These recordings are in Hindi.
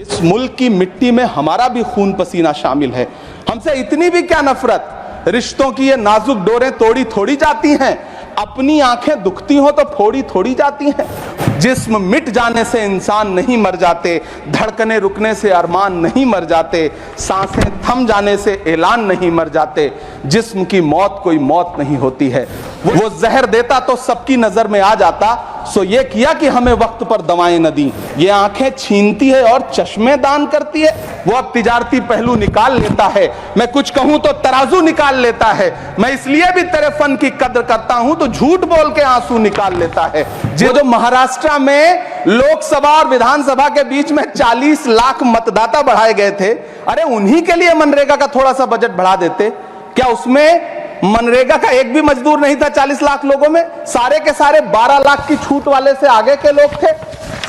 इस मुल्क की मिट्टी में हमारा भी खून पसीना शामिल है। हमसे इतनी भी क्या नफरत, रिश्तों की ये नाजुक डोरें तोड़ी थोड़ी जाती हैं, अपनी आंखें दुखती हो तो फोड़ी थोड़ी जाती हैं। जिस्म मिट जाने से इंसान नहीं मर जाते, धड़कने रुकने से अरमान नहीं मर जाते, सांसें थम जाने से ऐलान नहीं मर जाते। जिस्म की मौत कोई मौत नहीं होती है। वो जहर देता तो सबकी नजर में आ जाता, सो ये किया कि हमें वक्त पर दवाएं न दी। ये आंखें छीनती है और चश्मे दान करती है। वो अब तिजारती पहलू निकाल लेता है, मैं कुछ कहूं तो तराजू निकाल लेता है। मैं इसलिए भी तेरे फन की कद्र करता हूं तो झूठ बोल के आंसू निकाल लेता है। जो महाराष्ट्र में लोकसभा और विधानसभा के बीच में 40 लाख मतदाता बढ़ाए गए थे, अरे उन्हीं के लिए मनरेगा का थोड़ा सा बजट बढ़ा देते। क्या उसमें मनरेगा का एक भी मजदूर नहीं था 40 लाख लोगों में? सारे के सारे 12 लाख की छूट वाले से आगे के लोग थे।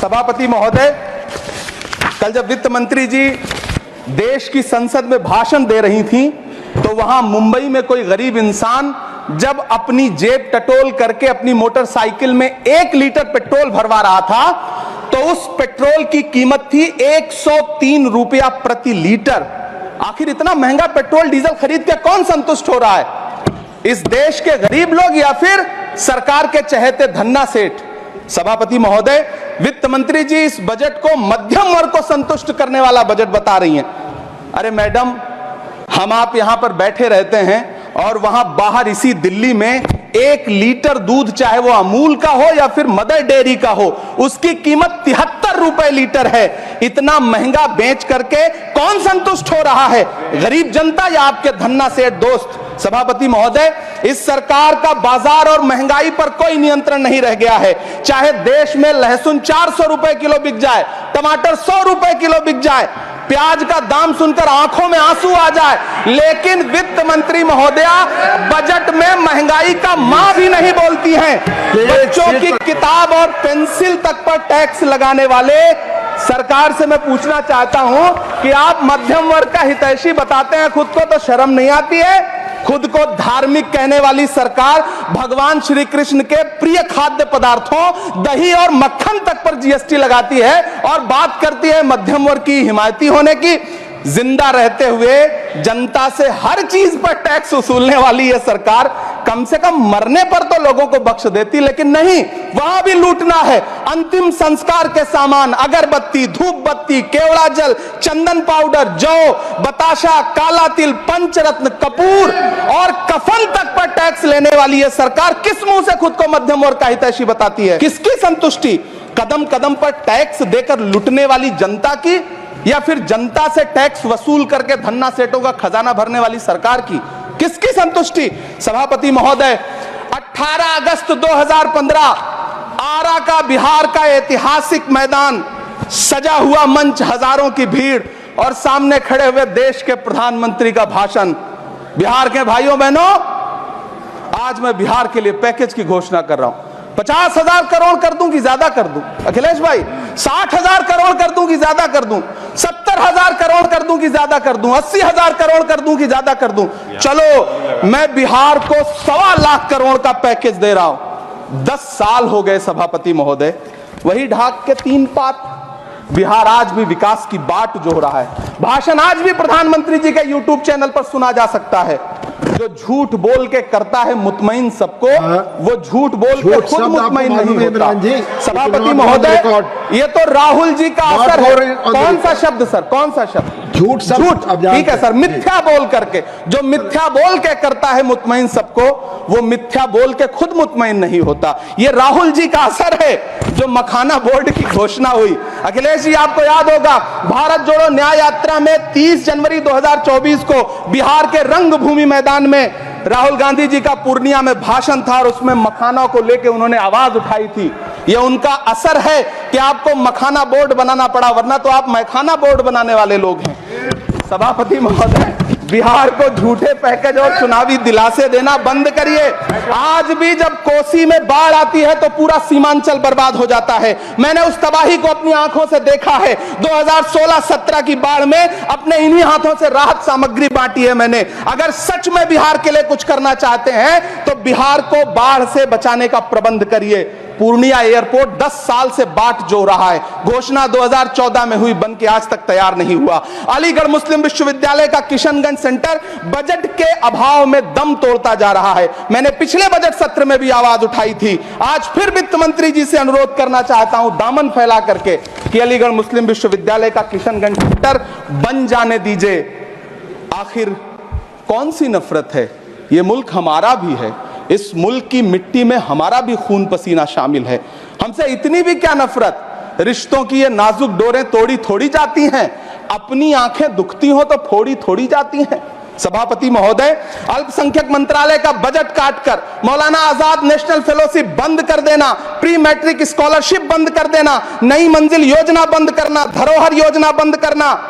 सभापति महोदय, कल जब वित्त मंत्री जी देश की संसद में भाषण दे रही थी तो वहां मुंबई में कोई गरीब इंसान जब अपनी जेब टटोल करके अपनी मोटरसाइकिल में 1 लीटर पेट्रोल भरवा रहा था तो उस पेट्रोल की कीमत थी 103 रुपया प्रति लीटर। आखिर इतना महंगा पेट्रोल डीजल खरीद के कौन संतुष्ट हो रहा है? इस देश के गरीब लोग या फिर सरकार के चहेते धन्ना सेठ? सभापति महोदय, वित्त मंत्री जी इस बजट को मध्यम वर्ग को संतुष्ट करने वाला बजट बता रही हैं। अरे मैडम, हम आप यहां पर बैठे रहते हैं और वहां बाहर इसी दिल्ली में 1 लीटर दूध, चाहे वो अमूल का हो या फिर मदर डेयरी का हो, उसकी कीमत 73 रुपए लीटर है। इतना महंगा बेच करके कौन संतुष्ट हो रहा है, गरीब जनता या आपके धन्ना सेठ दोस्त? सभापति महोदय, इस सरकार का बाजार और महंगाई पर कोई नियंत्रण नहीं रह गया है। चाहे देश में लहसुन 400 रुपए किलो बिक जाए, टमाटर 100 रुपए किलो बिक जाए, प्याज का दाम सुनकर आंखों में आंसू आ जाए, लेकिन वित्त मंत्री महोदया बजट में महंगाई का मां भी नहीं बोलती हैं। बच्चों की किताब और पेंसिल तक पर टैक्स लगाने वाले सरकार से मैं पूछना चाहता हूं कि आप मध्यम वर्ग का हितैषी बताते हैं, खुद को तो शर्म नहीं आती है? खुद को धार्मिक कहने वाली सरकार भगवान श्री कृष्ण के प्रिय खाद्य पदार्थों दही और मक्खन तक पर जीएसटी लगाती है और बात करती है मध्यम वर्ग की हिमायती होने की। जिंदा रहते हुए जनता से हर चीज पर टैक्स वसूलने वाली यह सरकार कम से कम मरने पर तो लोगों को बख्श देती, लेकिन नहीं, वहां भी लूटना है। अंतिम संस्कार के सामान, अगरबत्ती, धूप बत्ती, केवड़ा जल, चंदन पाउडर, जौ, बताशा, काला तिल, पंचरत्न, कपूर और कफन तक पर टैक्स लेने वाली यह सरकार किस मुंह से खुद को मध्यम वर्ग का हितैषी बताती है? किसकी संतुष्टि? कदम कदम पर टैक्स देकर लूटने वाली जनता की, या फिर जनता से टैक्स वसूल करके धन्ना सेठों का खजाना भरने वाली सरकार की? किसकी संतुष्टि? सभापति महोदय, 18 अगस्त 2015 आरा का बिहार का ऐतिहासिक मैदान, सजा हुआ मंच, हजारों की भीड़ और सामने खड़े हुए देश के प्रधानमंत्री का भाषण। बिहार के भाइयों बहनों, आज मैं बिहार के लिए पैकेज की घोषणा कर रहा हूं। 50,000 करोड़ कर दूं कि ज्यादा कर दूं? अखिलेश भाई, 60,000 करोड़ कर दूं कि ज्यादा कर दूं? 70,000 करोड़ कर दूं कि ज्यादा कर दूं? 80,000 करोड़ कर दूं कि ज्यादा कर दूं? चलो, मैं बिहार को 1.25 लाख करोड़ का पैकेज दे रहा हूं। 10 साल हो गए सभापति महोदय, वही ढाक के 3 पात। बिहार आज भी विकास की बाट जो हो रहा है। भाषण आज भी प्रधानमंत्री जी के यूट्यूब चैनल पर सुना जा सकता है। जो झूठ बोल के करता है मुतमईन सबको, वो झूठ बोल के खुद मुतमईन नहीं होता। सभापति महोदय, ये तो राहुल जी का असर है। कौन सा शब्द सर, कौन सा शब्द? झूठ। ठीक है सर, मिथ्या बोल करके। जो मिथ्या बोल के करता है मुतमईन सबको, वो मिथ्या बोल के खुद मुतमईन नहीं होता। ये राहुल जी का असर है। जो मखाना बोर्ड की घोषणा हुई, अखिलेश जी आपको याद होगा, भारत जोड़ो न्याय यात्रा में 30 जनवरी 2024 को बिहार के रंगभूमि मैदान में राहुल गांधी जी का पूर्णिया में भाषण था और उसमें मखाना को लेकर उन्होंने आवाज उठाई थी। यह उनका असर है कि आपको मखाना बोर्ड बनाना पड़ा, वरना तो आप मैखाना बोर्ड बनाने वाले लोग हैं। सभापति महोदय, बिहार को झूठे पैकेज और चुनावी दिलासे देना बंद करिए। आज भी जब कोसी में बाढ़ आती है तो पूरा सीमांचल बर्बाद हो जाता है। मैंने उस तबाही को अपनी आंखों से देखा है। 2016-17 की बाढ़ में अपने इन्हीं हाथों से राहत सामग्री बांटी है मैंने। अगर सच में बिहार के लिए कुछ करना चाहते हैं तो बिहार को बाढ़ से बचाने का प्रबंध करिए। पूर्णिया एयरपोर्ट 10 साल से बाट जो रहा है, घोषणा 2014 में हुई, बन के आज तक तैयार नहीं हुआ। अलीगढ़ मुस्लिम विश्वविद्यालय का किशनगंज सेंटर बजट के अभाव में दम तोड़ता जा रहा है। मैंने पिछले बजट सत्र में भी आवाज उठाई थी, आज फिर वित्त मंत्री जी से अनुरोध करना चाहता हूं दामन फैला करके कि अलीगढ़ मुस्लिम विश्वविद्यालय का किशनगंज सेंटर बन जाने दीजिए। आखिर कौन सी नफरत है? ये मुल्क हमारा भी है, इस मुल्क की मिट्टी में हमारा भी खून पसीना शामिल है। हमसे इतनी भी क्या नफरत? रिश्तों की ये नाजुक डोरें तोड़ी थोड़ी जाती हैं, अपनी आंखें दुखती हो तो फोड़ी थोड़ी जाती हैं। सभापति महोदय, अल्पसंख्यक मंत्रालय का बजट काटकर मौलाना आजाद नेशनल फेलोशिप बंद कर देना, प्री मैट्रिक स्कॉलरशिप बंद कर देना, नई मंजिल योजना बंद करना, धरोहर योजना बंद करना।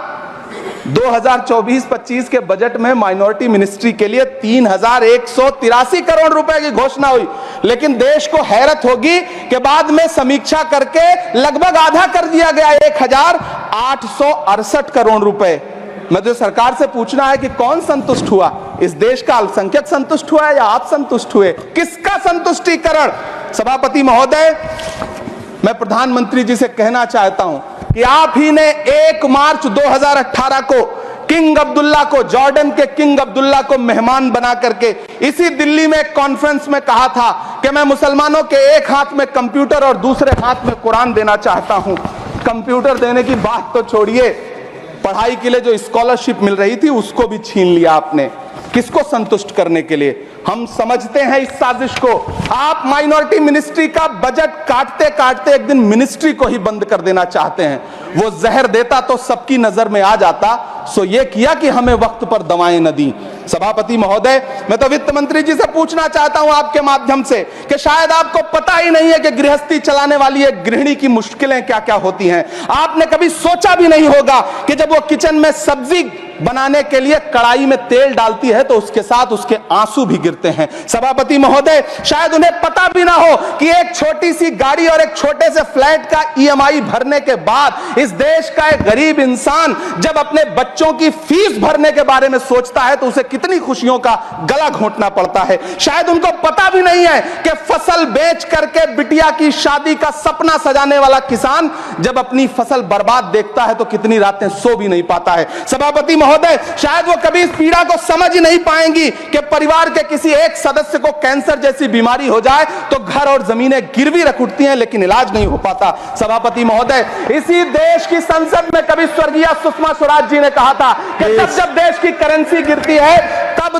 2024-25 के बजट में माइनॉरिटी मिनिस्ट्री के लिए 3183 करोड़ रुपए की घोषणा हुई, लेकिन देश को हैरत होगी कि बाद में समीक्षा करके लगभग आधा कर दिया गया, 1868 करोड़ रुपए। मुझे सरकार से पूछना है कि कौन संतुष्ट हुआ? इस देश का अल्पसंख्यक संतुष्ट हुआ है या आप संतुष्ट हुए? किसका संतुष्टिकरण? सभापति महोदय, मैं प्रधानमंत्री जी से कहना चाहता हूं कि आप ही ने 1 मार्च 2018 को किंग अब्दुल्ला को, जॉर्डन के किंग अब्दुल्ला को मेहमान बना करके इसी दिल्ली में एक कॉन्फ्रेंस में कहा था कि मैं मुसलमानों के एक हाथ में कंप्यूटर और दूसरे हाथ में कुरान देना चाहता हूं। कंप्यूटर देने की बात तो छोड़िए, पढ़ाई के लिए जो स्कॉलरशिप मिल रही थी उसको भी छीन लिया आपने। किसको संतुष्ट करने के लिए? हम समझते हैं इस साजिश को। आप माइनॉरिटी मिनिस्ट्री का बजट काटते काटते एक दिन मिनिस्ट्री को ही बंद कर देना चाहते हैं। वो जहर देता तो सबकी नजर में आ जाता, सो ये किया कि हमें वक्त पर दवाएं न दी। सभापति महोदय, मैं तो वित्त मंत्री जी से पूछना चाहता हूं आपके माध्यम से कि शायद आपको पता ही नहीं है कि गृहस्थी चलाने वाली एक गृहिणी की मुश्किलें क्या क्या होती हैं। आपने कभी सोचा भी नहीं होगा कि जब वो किचन में सब्जी बनाने के लिए कढ़ाई में तेल डालती है तो उसके साथ उसके आंसू भी गिरते हैं। सभापति महोदय, शायद उन्हें पता भी ना हो कि एक छोटी सी गाड़ी और एक छोटे से फ्लैट का ईएमआई भरने के बाद इस देश का एक गरीब इंसान जब अपने बच्चों की फीस भरने के बारे में सोचता है तो उसे कितनी खुशियों का गला घोंटना पड़ता है। शायद उनको पता भी नहीं है कि फसल बेच करके बिटिया की शादी का सपना सजाने वाला किसान जब अपनी फसल बर्बाद देखता है तो कितनी रातें सो भी नहीं पाता है। सभापति महोदय, शायद वो कभी इस पीड़ा को समझ ही नहीं पाएंगी कि परिवार के किसी एक सदस्य को कैंसर जैसी बीमारी हो जाए तो घर और जमीनें गिरवी रख उठती हैं लेकिन इलाज नहीं हो पाता। सभापति महोदय, इसी देश की संसद में कभी स्वर्गीय सुषमा स्वराज जी ने कहा था कि जब देश की करेंसी गिरती है तब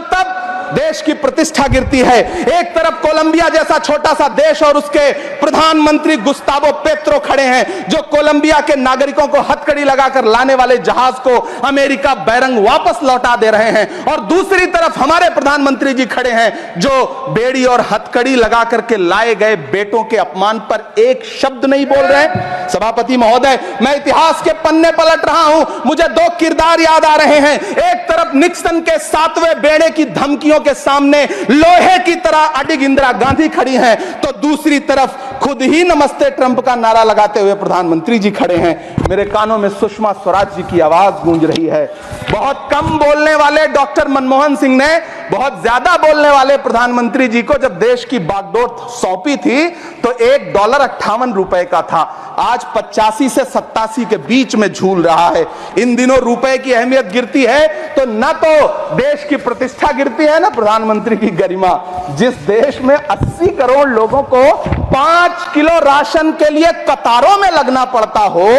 देश की प्रतिष्ठा गिरती है। एक तरफ कोलंबिया जैसा छोटा सा देश और उसके प्रधानमंत्री गुस्तावो पेत्रो खड़े हैं जो कोलंबिया के नागरिकों को हथकड़ी लगाकर लाने वाले जहाज को अमेरिका बैरंग वापस लौटा दे रहे हैं, और दूसरी तरफ हमारे प्रधानमंत्री जी खड़े हैं जो बेड़ी और हथकड़ी लगा करके लाए गए बेटों के अपमान पर एक शब्द नहीं बोल रहे। सभापति महोदय, मैं इतिहास के पन्ने पलट रहा हूं, मुझे 2 किरदार याद आ रहे हैं। एक तरफ निक्सन के 7वें बेड़े की धमकियों के सामने लोहे की तरह अडिग इंदिरा गांधी खड़ी हैं, तो दूसरी तरफ खुद ही नमस्ते ट्रंप का नारा लगाते हुए प्रधानमंत्री जी खड़े हैं। मेरे कानों में सुषमा स्वराज जी की आवाज गूंज रही है। बहुत कम बोलने वाले डॉक्टर मनमोहन सिंह ने बहुत ज्यादा बोलने वाले प्रधानमंत्री जी को जब देश की बागडोर सौंपी थी तो $1.58 का था, आज 85 से 87 के बीच में झूल रहा है। इन दिनों रुपए की अहमियत गिरती है तो न तो देश की प्रतिष्ठा गिरती है, ना प्रधानमंत्री की गरिमा। जिस देश में 80 करोड़ लोगों को 5 किलो राशन के लिए कतारों में लगना पड़ता हो,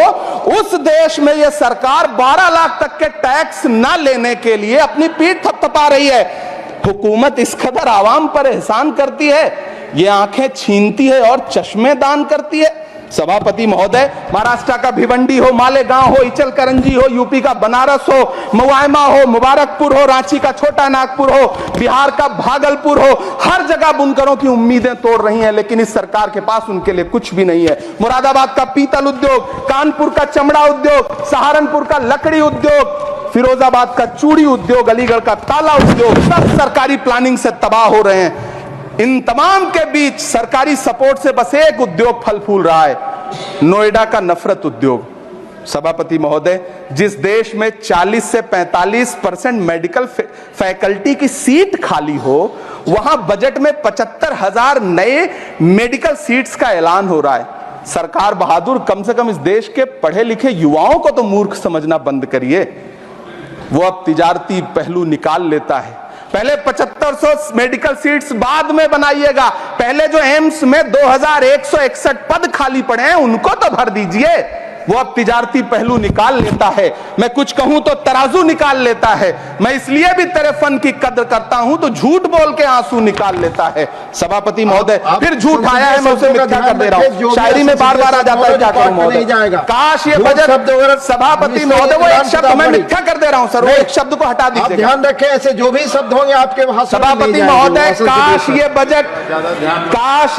उस देश में यह सरकार 12 लाख तक के टैक्स न लेने के लिए अपनी पीठ थपथपा रही है। हुकूमत इस कदर आवाम पर एहसान करती है, ये आंखें छीनती है और चश्मे दान करती है। सभापति महोदय, महाराष्ट्र का भिवंडी हो, मालेगांव हो, इचलकरंजी हो, यूपी का बनारस हो, मुआयमा हो, मुबारकपुर हो, रांची का छोटा नागपुर हो, बिहार का भागलपुर हो, हर जगह बुनकरों की उम्मीदें तोड़ रही हैं, लेकिन इस सरकार के पास उनके लिए कुछ भी नहीं है। मुरादाबाद का पीतल उद्योग, कानपुर का चमड़ा उद्योग, सहारनपुर का लकड़ी उद्योग, फिरोजाबाद का चूड़ी उद्योग, अलीगढ़ का ताला उद्योग, सब सरकारी प्लानिंग से तबाह हो रहे हैं। इन तमाम के बीच सरकारी सपोर्ट से बस एक उद्योग फल फूल रहा है, नोएडा का नफरत उद्योग। सभापति महोदय, जिस देश में 40 से 45% मेडिकल फैकल्टी की सीट खाली हो, वहां बजट में 75,000 नए मेडिकल सीट्स का ऐलान हो रहा है। सरकार बहादुर, कम से कम इस देश के पढ़े लिखे युवाओं को तो मूर्ख समझना बंद करिए। वो अब तिजारती पहलू निकाल लेता है। पहले 7500 मेडिकल सीट्स बाद में बनाइएगा, पहले जो एम्स में 2161 पद खाली पड़े हैं उनको तो भर दीजिए। वो अब तिजारती पहलू निकाल लेता है। मैं कुछ कहूं तो तराजू निकाल लेता है। मैं इसलिए भी तेरे फन की कद्र करता हूं तो झूठ बोल के आंसू निकाल लेता है। सभापति महोदय, फिर झूठ आया है, मैं उसे मिथ्या कर दे रहा हूं। शायरी में बार बार आ जाता है, क्या करूं महोदय? काश ये बजट, सभापति महोदय, वो एक शब्द मैं मिथ्या कर दे रहा हूं सर, वो एक शब्द को हटा दीजिए। ध्यान रखें, ऐसे जो भी शब्द होंगे आपके वहां। सभापति महोदय, काश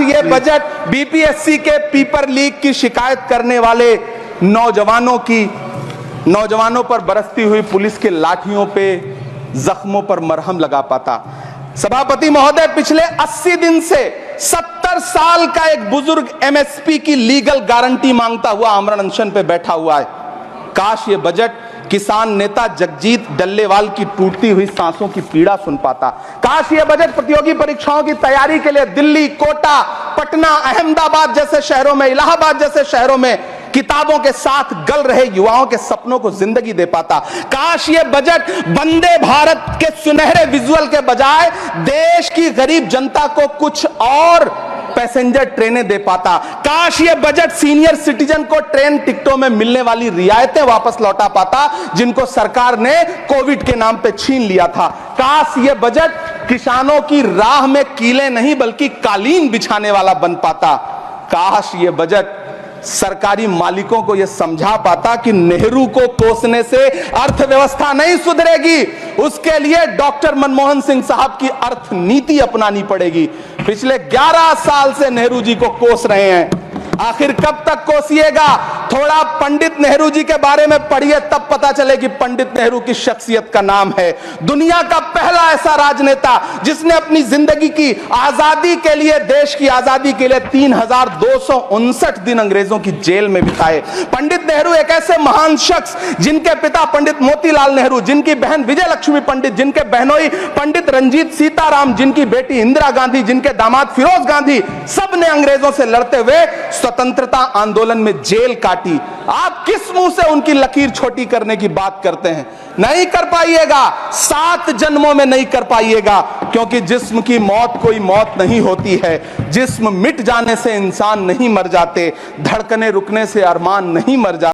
ये बजट बीपीएससी के पेपर लीक की शिकायत करने वाले नौजवानों पर बरसती हुई पुलिस के लाठियों पे, जख्मों पर मरहम लगा पाता। सभापति महोदय, पिछले 80 दिन से 70 साल का एक बुजुर्ग एमएसपी की लीगल गारंटी मांगता हुआ आमरण अनशन पे बैठा हुआ है। काश ये बजट किसान नेता जगजीत डल्लेवाल की टूटती हुई सांसों की पीड़ा सुन पाता। काश ये बजट प्रतियोगी परीक्षाओं की तैयारी के लिए दिल्ली, कोटा, पटना, अहमदाबाद जैसे शहरों में, इलाहाबाद जैसे शहरों में किताबों के साथ गल रहे युवाओं के सपनों को जिंदगी दे पाता। काश ये बजट वंदे भारत के सुनहरे विजुअल के बजाय देश की गरीब जनता को कुछ और पैसेंजर ट्रेनें दे पाता। काश ये बजट सीनियर सिटीजन को ट्रेन टिकटों में मिलने वाली रियायतें वापस लौटा पाता, जिनको सरकार ने कोविड के नाम पे छीन लिया था। काश ये बजट किसानों की राह में कीले नहीं बल्कि कालीन बिछाने वाला बन पाता। काश ये बजट सरकारी मालिकों को यह समझा पाता कि नेहरू को कोसने से अर्थव्यवस्था नहीं सुधरेगी, उसके लिए डॉक्टर मनमोहन सिंह साहब की अर्थ नीति अपनानी पड़ेगी। पिछले 11 साल से नेहरू जी को कोस रहे हैं, आखिर कब तक कोसिएगा? थोड़ा पंडित नेहरू जी के बारे में पढ़िए, तब पता चले कि पंडित नेहरू की शख्सियत का नाम है। दुनिया का पहला ऐसा राजनेता जिसने अपनी जिंदगी की आजादी के लिए, देश की आजादी के लिए 3259 दिन अंग्रेजों की जेल में बिताए। पंडित नेहरू एक ऐसे महान शख्स जिनके पिता पंडित मोतीलाल नेहरू, जिनकी बहन विजय लक्ष्मी पंडित, जिनके बहनोई पंडित रंजीत सीताराम, जिनकी बेटी इंदिरा गांधी, जिनके दामाद फिरोज गांधी, सब ने अंग्रेजों से लड़ते हुए स्वतंत्रता आंदोलन में जेल काटी। आप किस मुंह से उनकी लकीर छोटी करने की बात करते हैं? नहीं कर पाइएगा, 7 जन्मों में नहीं कर पाइएगा, क्योंकि जिस्म की मौत कोई मौत नहीं होती है। जिस्म मिट जाने से इंसान नहीं मर जाते, धड़कने रुकने से अरमान नहीं मर जाते।